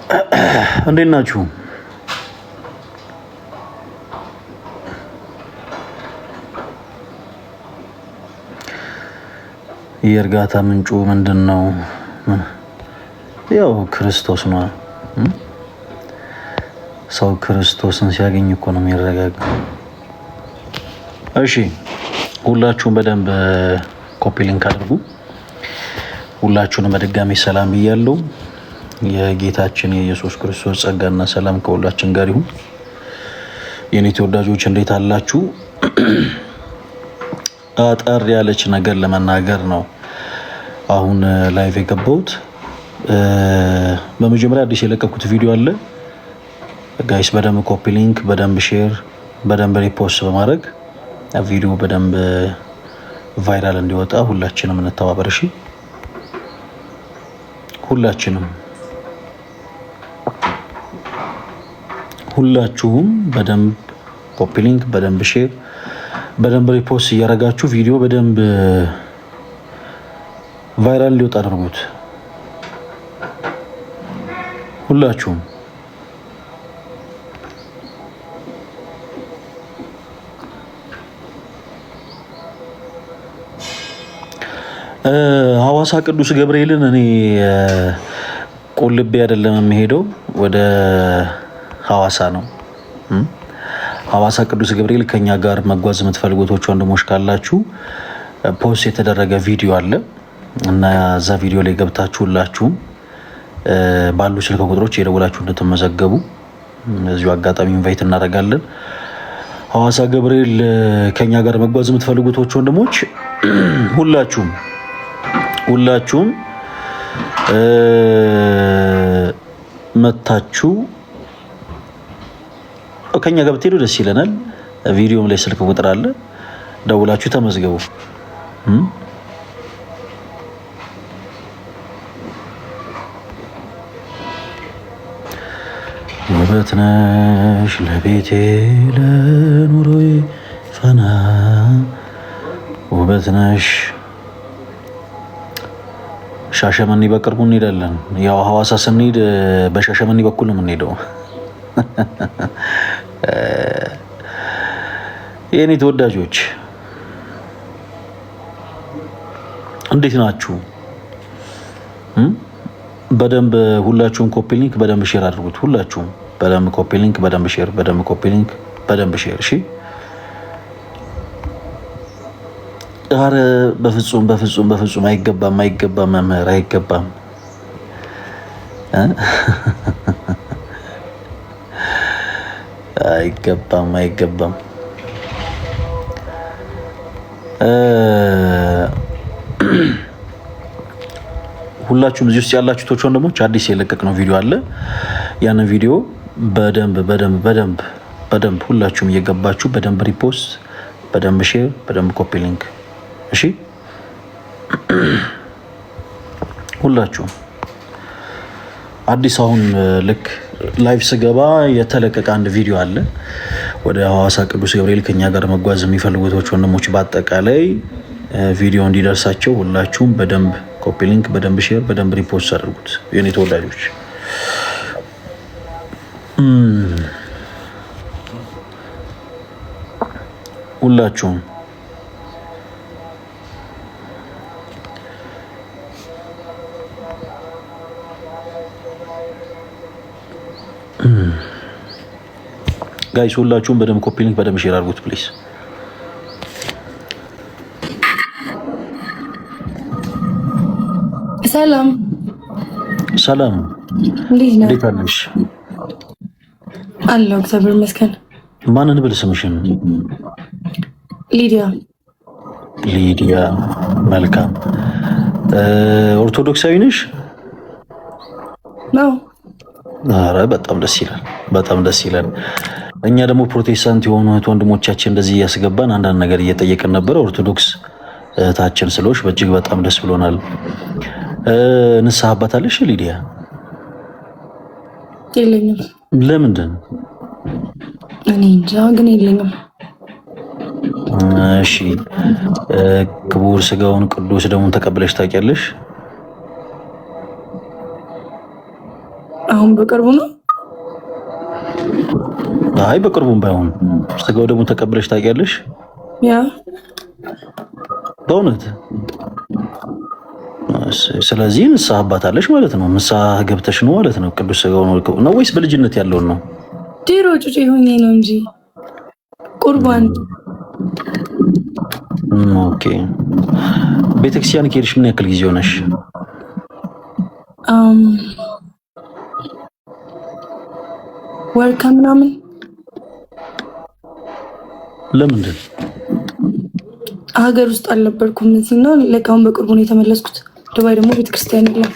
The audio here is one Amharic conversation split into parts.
እንዴት ናችሁ? የእርጋታ ምንጩ ምንድን ነው? ያው ክርስቶስ ነው። ሰው ክርስቶስን ሲያገኝ እኮ ነው የሚረጋጋው። እሺ ሁላችሁም በደንብ ኮፒ ሊንክ አድርጉ። ሁላችሁንም በድጋሚ ሰላም ብያለሁ። የጌታችን የኢየሱስ ክርስቶስ ጸጋና ሰላም ከሁላችን ጋር ይሁን። የኔ ተወዳጆች እንዴት አላችሁ? አጠር ያለች ነገር ለመናገር ነው አሁን ላይቭ የገባሁት። በመጀመሪያ አዲስ የለቀኩት ቪዲዮ አለ ጋይስ። በደንብ ኮፒ ሊንክ፣ በደንብ ሼር፣ በደንብ ሪፖስት በማድረግ ቪዲዮ በደንብ ቫይራል እንዲወጣ ሁላችንም እንተባበር። እሺ ሁላችሁም በደንብ ኮፒ ሊንክ፣ በደንብ ሼር፣ በደንብ ሪፖስት እያደረጋችሁ ቪዲዮ በደንብ ቫይራል እንዲወጣ አድርጉት። ሁላችሁም ሐዋሳ ቅዱስ ገብርኤልን እኔ ቁልቤ አይደለም የሚሄደው፣ ወደ ሐዋሳ ነው። ሐዋሳ ቅዱስ ገብርኤል ከኛ ጋር መጓዝ የምትፈልጉት ወንድሞች ካላችሁ ፖስት የተደረገ ቪዲዮ አለ እና እዛ ቪዲዮ ላይ ገብታችሁ ሁላችሁም ባሉ ስልክ ቁጥሮች የደወላችሁ እንድትመዘገቡ እዚሁ አጋጣሚ ኢንቫይት እናደርጋለን። ሐዋሳ ገብርኤል ከኛ ጋር መጓዝ የምትፈልጉት ወንድሞች ሁላችሁም መታችሁ ከኛ ጋር ብትሄዱ ደስ ይለናል። ቪዲዮም ላይ ስልክ ቁጥር አለ፣ ደውላችሁ ተመዝገቡ። ውበት ነሽ ለቤቴ ለኑሮዬ ፋና፣ ውበት ነሽ። ሻሸመኔ በቅርቡ እንሄዳለን። ያው ሐዋሳ ስንሄድ በሻሸመኔ በኩል ነው የምንሄደው። የኔ ተወዳጆች እንዴት ናችሁ? በደንብ ሁላችሁም ኮፒ ሊንክ በደንብ ሼር አድርጉት። ሁላችሁም በደንብ ኮፒ ሊንክ፣ በደንብ ሼር፣ በደንብ ኮፒ ሊንክ፣ በደንብ ሼር። እሺ ኧረ በፍጹም አይገባም መምህር፣ አይገባም። አይገባም። ሁላችሁም እዚህ ውስጥ ያላችሁት ወንድሞች አዲስ የለቀቅነው ቪዲዮ አለ። ያንን ቪዲዮ በደንብ ሁላችሁም እየገባችሁ በደንብ ሪፖስት፣ በደንብ ሼር፣ በደንብ ኮፒ ሊንክ። እሺ ሁላችሁም አዲስ አሁን ልክ ላይቭ ስገባ የተለቀቀ አንድ ቪዲዮ አለ። ወደ ሐዋሳ ቅዱስ ገብርኤል ከኛ ጋር መጓዝ የሚፈልጉት ወንድሞች በአጠቃላይ ቪዲዮ እንዲደርሳቸው ሁላችሁም በደንብ ኮፒ ሊንክ፣ በደንብ ሼር፣ በደንብ ሪፖስት አድርጉት። የኔ ተወዳጆች ሁላችሁም ጋይስ ሁላችሁም በደንብ ኮፒ ሊንክ፣ በደንብ ሼር አድርጉት ፕሊዝ። ሰላም እንዴት አለሽ? አለሁ እግዚአብሔር ይመስገን። ማንን ብል ስምሽን? ሊዲያ። መልካም። ኦርቶዶክሳዊ ነሽ? ነው። ኧረ በጣም ደስ ይላል። እኛ ደግሞ ፕሮቴስታንት የሆኑ ወንድሞቻችን እንደዚህ እያስገባን አንዳንድ ነገር እየጠየቅን ነበረ። ኦርቶዶክስ እህታችን ስለሆንሽ በእጅግ በጣም ደስ ብሎናል። ንስሐ አባት አለሽ ሊዲያ? የለኝም። ለምንድን? እኔ እንጃ ግን የለኝም። እሺ ክቡር ስጋውን ቅዱስ ደሙን ተቀብለሽ ታውቂያለሽ? አሁን በቅርቡ ነው? አይ በቅርቡም ባይሆን ስጋው ደግሞ ተቀብለሽ ታውቂያለሽ? ያ በእውነት ስለዚህ ንስሐ አባታለሽ ማለት ነው። ንስሐ ገብተሽ ነው ማለት ነው። ቅዱስ ስጋው ነው ወይስ በልጅነት ያለውን ነው? ድሮ ጩጬ ሆኜ ነው እንጂ ቁርባን። ኦኬ። ቤተክርስቲያን ከሄድሽ ምን ያክል ጊዜ ሆነሽ? ወር ከምናምን። ለምንድን? ሀገር ውስጥ አልነበርኩም እዚህና ለካሁን በቅርቡ ነው የተመለስኩት። ዱባይ ደግሞ ቤተክርስቲያን የለም።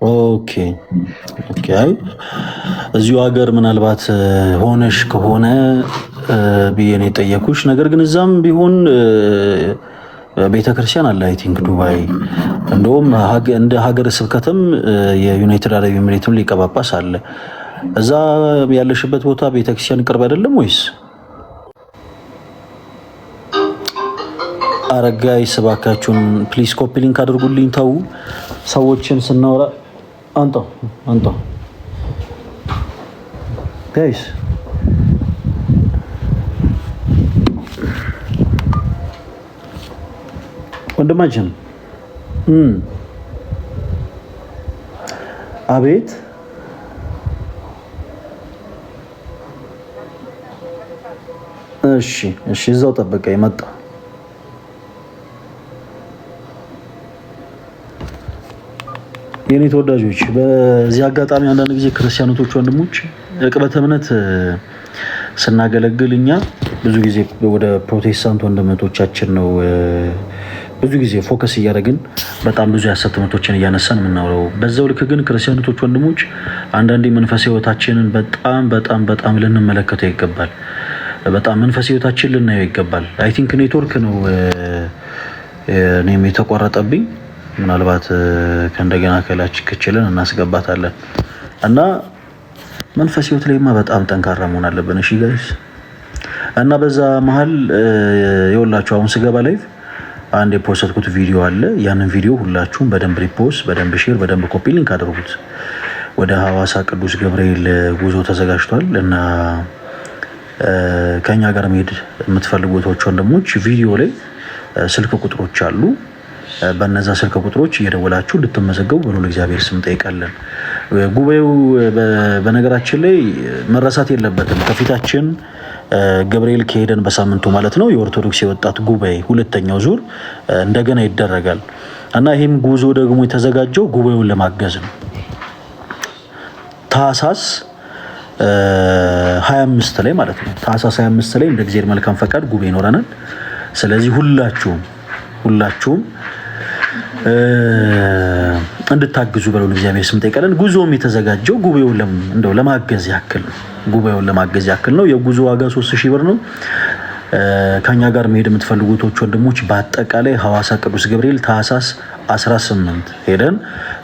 ኦኬ ኦኬ። አይ እዚሁ ሀገር ምናልባት ሆነሽ ከሆነ ብዬ ነው የጠየኩሽ። ነገር ግን እዛም ቢሆን ቤተክርስቲያን አለ አይ ቲንክ ዱባይ። እንደውም እንደ ሀገረ ስብከትም የዩናይትድ አረብ ኤሚሬትም ሊቀ ጳጳስ አለ። እዛ ያለሽበት ቦታ ቤተክርስቲያን ቅርብ አይደለም ወይስ? አረጋይ ስባካችሁን ፕሊስ ኮፒ ሊንክ አድርጉልኝ። ተው ሰዎችን ስናወራ አንተ ጋይስ ወንድማችን አቤት እሺ እዛው ጠበቀኝ መጣ። የኔ ተወዳጆች በዚህ አጋጣሚ አንዳንድ ጊዜ ክርስቲያኖች ወንድሞች ዕቅበተ እምነት ስናገለግል እኛ ብዙ ጊዜ ወደ ፕሮቴስታንት ወንድሞቻችን ነው ብዙ ጊዜ ፎከስ እያደረግን በጣም ብዙ የሐሰት ትምህርቶችን እያነሳን የምናወራው። በዛው ልክ ግን ክርስቲያኖች ወንድሞች አንዳንዴ መንፈሳዊ ሕይወታችንን በጣም ልንመለከተው ይገባል። በጣም መንፈሳዊ ሕይወታችንን ልናየው ይገባል። አይ ቲንክ ኔትወርክ ነው እኔም የተቋረጠብኝ። ምናልባት ከእንደገና ከላች ክችልን እናስገባታለን እና መንፈሳዊ ሕይወት ላይማ በጣም ጠንካራ መሆን አለብን። እሺ ጋይስ እና በዛ መሀል የወላችሁ አሁን ስገባ ላይቭ አንድ የፖስትኩት ቪዲዮ አለ። ያንን ቪዲዮ ሁላችሁም በደንብ ሪፖስት፣ በደንብ ሼር፣ በደንብ ኮፒ ሊንክ አድርጉት። ወደ ሐዋሳ ቅዱስ ገብርኤል ጉዞ ተዘጋጅቷል እና ከኛ ጋር መሄድ የምትፈልጉት ወንድሞች ቪዲዮ ላይ ስልክ ቁጥሮች አሉ። በእነዛ ስልክ ቁጥሮች እየደወላችሁ እንድትመዘገቡ በሉል እግዚአብሔር ስም ጠይቃለን። ጉባኤው በነገራችን ላይ መረሳት የለበትም። ከፊታችን ገብርኤል ከሄደን በሳምንቱ ማለት ነው የኦርቶዶክስ የወጣት ጉባኤ ሁለተኛው ዙር እንደገና ይደረጋል እና ይህም ጉዞ ደግሞ የተዘጋጀው ጉባኤውን ለማገዝ ነው። ታህሳስ 25 ላይ ማለት ነው። ታህሳስ 25 ላይ እንደ እግዚአብሔር መልካም ፈቃድ ጉባኤ ይኖረናል። ስለዚህ ሁላችሁም እንድታግዙ በሉል እግዚአብሔር ስም ጠይቃለን። ጉዞም የተዘጋጀው ጉባኤውን ለማገዝ ያክል ነው። የጉዞ ዋጋ 3000 ብር ነው። ከኛ ጋር መሄድ የምትፈልጉት ወንድሞች በአጠቃላይ ሐዋሳ ቅዱስ ገብርኤል ታህሳስ 18 ሄደን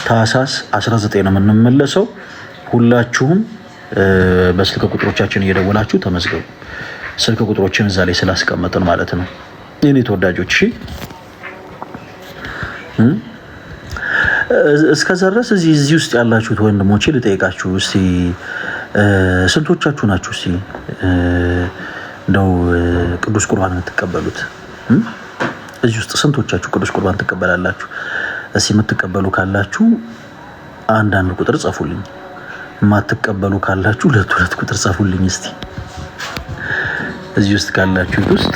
ታህሳስ 19 ነው የምንመለሰው። ሁላችሁም በስልክ ቁጥሮቻችን እየደወላችሁ ተመዝገቡ። ስልክ ቁጥሮችን እዛ ላይ ስላስቀመጥን ማለት ነው። የኔ ተወዳጆች እሺ እስከዛ ድረስ እዚህ ውስጥ ያላችሁት ወንድሞቼ ልጠይቃችሁ እስቲ ስንቶቻችሁ ናችሁ እስቲ እንደው ቅዱስ ቁርባን የምትቀበሉት? እዚህ ውስጥ ስንቶቻችሁ ቅዱስ ቁርባን ትቀበላላችሁ? እስቲ የምትቀበሉ ካላችሁ አንዳንድ ቁጥር ጻፉልኝ። የማትቀበሉ ካላችሁ ሁለት ቁጥር ጻፉልኝ። እስቲ እዚህ ውስጥ ካላችሁት ውስጥ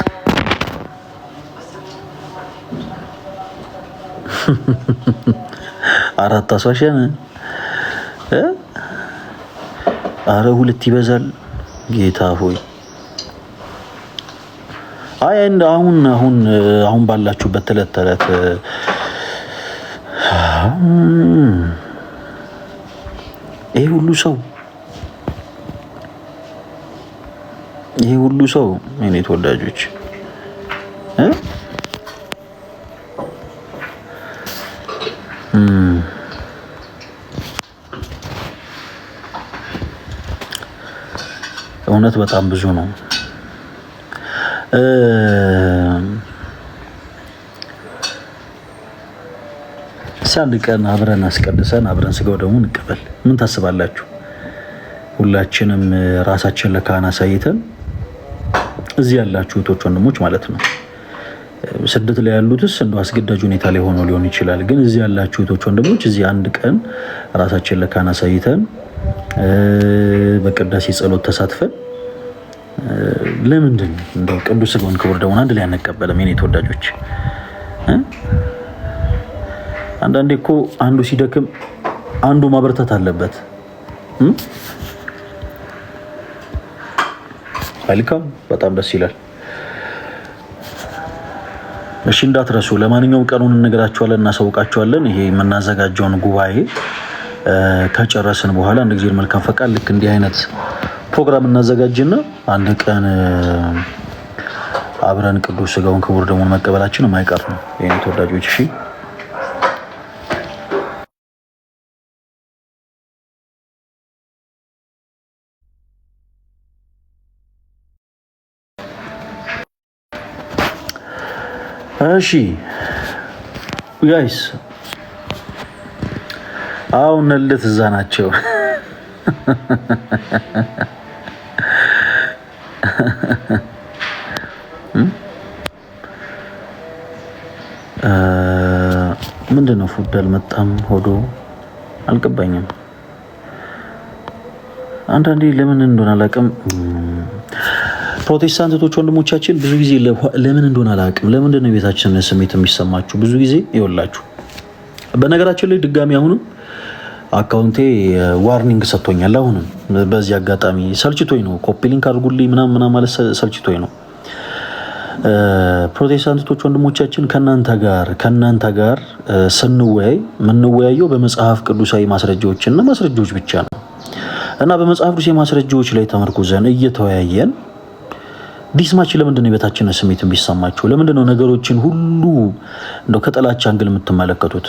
አራት አስዋሽን አረ ሁለት ይበዛል። ጌታ ሆይ አይ እንደ አሁን ባላችሁበት ተለት ይሄ ሁሉ ሰው እኔ ተወዳጆች እውነት በጣም ብዙ ነው። አንድ ቀን አብረን አስቀድሰን አብረን ስጋው ደግሞ እንቀበል። ምን ታስባላችሁ? ሁላችንም ራሳችን ለካህን አሳይተን እዚህ ያላችሁ እህቶች ወንድሞች ማለት ነው። ስደት ላይ ያሉትስ እንደው አስገዳጅ ሁኔታ ላይ ሆኖ ሊሆን ይችላል። ግን እዚህ ያላችሁ እህቶች ወንድሞች እዚህ አንድ ቀን ራሳችን ለካህን አሳይተን በቅዳሴ ጸሎት ተሳትፈን ለምንድን እንደው ቅዱስ ስጋውን ክቡር ደሙን አንድ ላይ አንቀበልም? የኔ ተወዳጆች አንዳንዴ እኮ አንዱ ሲደክም አንዱ ማበረታት አለበት። መልካም፣ በጣም ደስ ይላል። እሺ እንዳትረሱ። ለማንኛውም ቀኑን እንነግራችኋለን፣ እናሳውቃችኋለን። ይሄ የምናዘጋጀውን ጉባኤ ከጨረስን በኋላ እንደ እግዚአብሔር መልካም ፈቃድ ልክ እንዲህ አይነት ፕሮግራም እናዘጋጅና አንድ ቀን አብረን ቅዱስ ስጋውን ክቡር ደሙን መቀበላችን የማይቀር ነው የኔ ተወዳጆች። እሺ እሺ ጋይስ አሁን ነልት እዛ ናቸው። ምንድነው ፉድ አልመጣም፣ ሆዶ አልገባኝም። አንዳንዴ ለምን እንደሆነ አላውቅም። ፕሮቴስታንቶች ወንድሞቻችን ብዙ ጊዜ ለምን እንደሆነ አላውቅም፣ ለምንድን ነው የቤታችን ስሜት የሚሰማችሁ? ብዙ ጊዜ ይወላችሁ። በነገራችን ላይ ድጋሚ አሁንም አካውንቴ ዋርኒንግ ሰጥቶኛል። አሁንም በዚህ አጋጣሚ ሰልችቶኝ ነው፣ ኮፒ ሊንክ አድርጉልኝ ምናምን ማለት ሰልችቶኝ ነው። ፕሮቴስታንቶች ወንድሞቻችን ከእናንተ ጋር ስንወያይ የምንወያየው በመጽሐፍ ቅዱሳዊ ማስረጃዎችና ማስረጃዎች ብቻ ነው እና በመጽሐፍ ቅዱሳዊ ማስረጃዎች ላይ ተመርኩዘን እየተወያየን ዲስማች ለምንድን ነው የቤታችን ስሜት የሚሰማችሁ? ለምንድን ነው ነገሮችን ሁሉ እንደው ከጠላቻ አንግል የምትመለከቱት?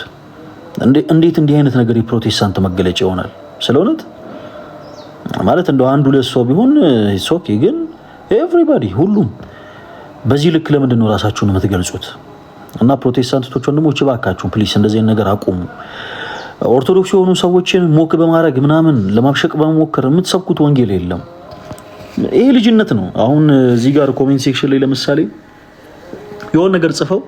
እንዴት እንዲህ አይነት ነገር የፕሮቴስታንት መገለጫ ይሆናል? ስለእውነት ማለት እንደው አንዱ ለሰው ቢሆን ኦኬ፣ ግን ኤቭሪባዲ ሁሉም በዚህ ልክ ለምንድን ነው ራሳችሁን የምትገልጹት? እና ፕሮቴስታንቶች ወንድሞች እባካችሁን ፕሊስ እንደዚህ ነገር አቁሙ። ኦርቶዶክስ የሆኑ ሰዎችን ሞክ በማድረግ ምናምን ለማብሸቅ በመሞከር የምትሰብኩት ወንጌል የለም። ይሄ ልጅነት ነው። አሁን እዚህ ጋር ኮሜንት ሴክሽን ላይ ለምሳሌ የሆነ ነገር ጽፈው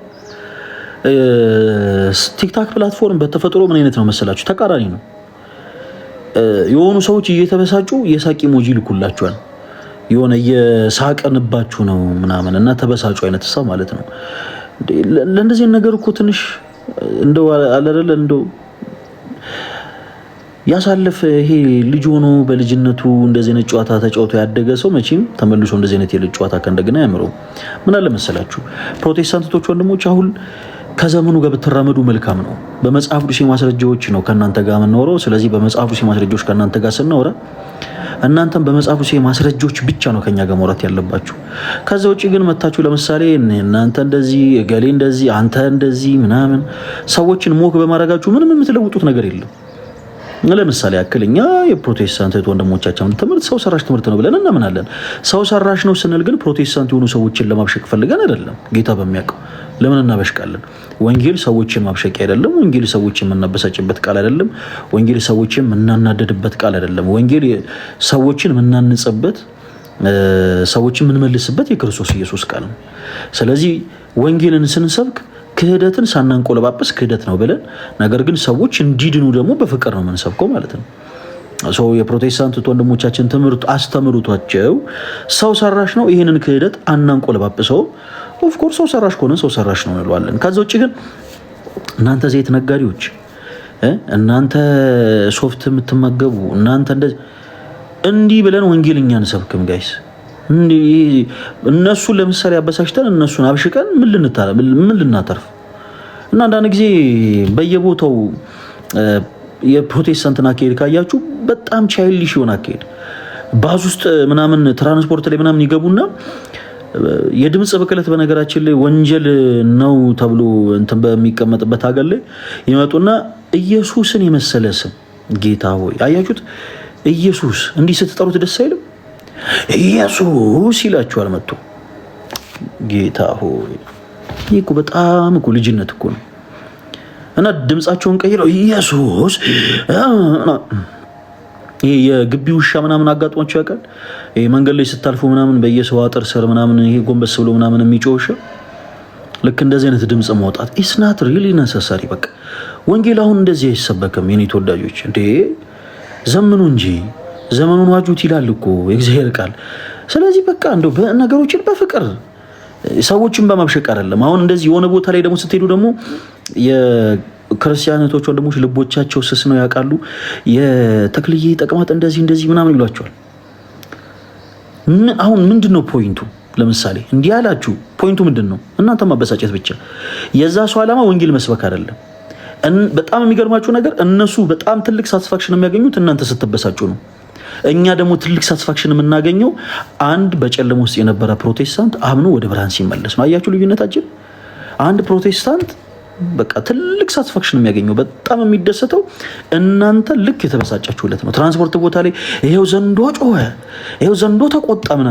ቲክታክ ፕላትፎርም በተፈጥሮ ምን አይነት ነው መሰላችሁ? ተቃራኒ ነው። የሆኑ ሰዎች እየተበሳጩ የሳቂ ኢሞጂ ልኩላችኋል። የሆነ እየሳቀንባችሁ ነው ምናምን እና ተበሳጩ አይነት ሰው ማለት ነው። ለእንደዚህ ነገር እኮ ትንሽ እንደው አለረለ እንደው ያሳለፈ ይሄ ልጅ ሆኖ በልጅነቱ እንደዚህ አይነት ጨዋታ ተጫውቶ ያደገ ሰው መቼም ተመልሶ እንደዚህ አይነት የልጅ ጨዋታ ከእንደገና ያምረው። ምን አለ መሰላችሁ ፕሮቴስታንቶች ወንድሞች አሁን ከዘመኑ ጋር ብትራመዱ መልካም ነው። በመጽሐፍ ቅዱስ ማስረጃዎች ነው ከናንተ ጋር የምናወራው። ስለዚህ በመጽሐፍ ቅዱስ ማስረጃዎች ከናንተ ጋር ስናወራ እናንተም በመጽሐፍ ቅዱስ ማስረጃዎች ብቻ ነው ከኛ ጋር ማውራት ያለባችሁ። ከዛ ውጪ ግን መታችሁ ለምሳሌ እናንተ እንደዚህ እገሌ እንደዚህ አንተ እንደዚህ ምናምን ሰዎችን ሞክ በማድረጋችሁ ምንም የምትለውጡት ነገር የለም። ለምሳሌ ያክል እኛ የፕሮቴስታንት ወንድሞቻችን ትምህርት ሰው ሰራሽ ትምህርት ነው ብለን እናምናለን። ሰው ሰራሽ ነው ስንል ግን ፕሮቴስታንት የሆኑ ሰዎችን ለማብሸቅ ፈልገን አይደለም። ጌታ በሚያውቀው ለምን እናበሽቃለን? ወንጌል ሰዎችን ማብሸቅ አይደለም። ወንጌል ሰዎችን የምናበሳጭበት ቃል አይደለም። ወንጌል ሰዎችን የምናናደድበት ቃል አይደለም። ወንጌል ሰዎችን የምናንጽበት፣ ሰዎችን የምንመልስበት የክርስቶስ ኢየሱስ ቃል ነው። ስለዚህ ወንጌልን ስንሰብክ ክህደትን ሳናንቆለባበስ ክህደት ነው ብለን፣ ነገር ግን ሰዎች እንዲድኑ ደግሞ በፍቅር ነው የምንሰብከው ማለት ነው። ሰው የፕሮቴስታንት ወንድሞቻችን ትምህርት አስተምሩቷቸው ሰው ሰራሽ ነው፣ ይህንን ክህደት አናንቆለባብሰው። ኦፍ ኮርስ ሰው ሰራሽ ከሆነ ሰው ሰራሽ ነው እንለዋለን። ከዛ ውጭ ግን እናንተ ዘይት ነጋዴዎች፣ እናንተ ሶፍት የምትመገቡ እናንተ እንዲህ ብለን ወንጌልኛ አንሰብክም ጋይስ። እነሱን ለምሳሌ አበሳሽተን እነሱን አብሽቀን ምን ልናተርፍ? እና አንዳንድ ጊዜ በየቦታው የፕሮቴስታንትን አካሄድ ካያችሁ በጣም ቻይልዲሽ የሆነ አካሄድ፣ ባስ ውስጥ ምናምን ትራንስፖርት ላይ ምናምን ይገቡና የድምጽ ብክለት በነገራችን ላይ ወንጀል ነው ተብሎ እንትን በሚቀመጥበት ሀገር ላይ ይመጡና ኢየሱስን የመሰለ ስም ጌታ ሆይ፣ አያችሁት? ኢየሱስ እንዲህ ስትጠሩት ደስ አይልም? ኢየሱስ ይላችኋል መጥቶ። ጌታ ሆይ፣ ይህ እኮ በጣም እኮ ልጅነት እኮ ነው። እና ድምጻቸውን ቀይረው ኢየሱስ ይሄ የግቢ ውሻ ምናምን አጋጥሟቸው ያውቃል? ይሄ መንገድ ላይ ስታልፉ ምናምን በየሰው አጥር ስር ምናምን ይሄ ጎንበስ ብሎ ምናምን የሚጮህ ውሻ ልክ እንደዚህ አይነት ድምጽ ማውጣት ኢትስ ናት ሪሊ ነሰሰሪ። በቃ ወንጌል አሁን እንደዚህ አይሰበክም የኔ ተወዳጆች። እንዴ ዘምኑ እንጂ ዘመኑን ዋጁት ይላል እኮ የእግዚአብሔር ቃል። ስለዚህ በቃ እንደው በነገሮችን በፍቅር ሰዎችን በማብሸቅ አይደለም። አሁን እንደዚህ የሆነ ቦታ ላይ ደግሞ ስትሄዱ ደግሞ የክርስቲያኖች ወንድሞች ልቦቻቸው ስስ ነው ያውቃሉ። የተክልዬ ተቅማጥ እንደዚህ ምናምን ይሏቸዋል። አሁን ምንድነው ፖይንቱ? ለምሳሌ እንዲህ ያላችሁ ፖይንቱ ምንድነው? እናንተ ማበሳጨት ብቻ። የዛ ሰው ዓላማ ወንጌል መስበክ አይደለም። በጣም የሚገርማችሁ ነገር እነሱ በጣም ትልቅ ሳቲስፋክሽን የሚያገኙት እናንተ ስትበሳጩ ነው። እኛ ደግሞ ትልቅ ሳቲስፋክሽን የምናገኘው አንድ በጨለማ ውስጥ የነበረ ፕሮቴስታንት አምኖ ወደ ብርሃን ሲመለስ ነው። አያችሁ ልዩነታችን? አንድ ፕሮቴስታንት በቃ ትልቅ ሳቲስፋክሽን የሚያገኘው በጣም የሚደሰተው እናንተ ልክ የተበሳጫችሁለት ነው። ትራንስፖርት ቦታ ላይ ይሄው ዘንዶ ጮኸ፣ ይሄው ዘንዶ ተቆጣ ምናምን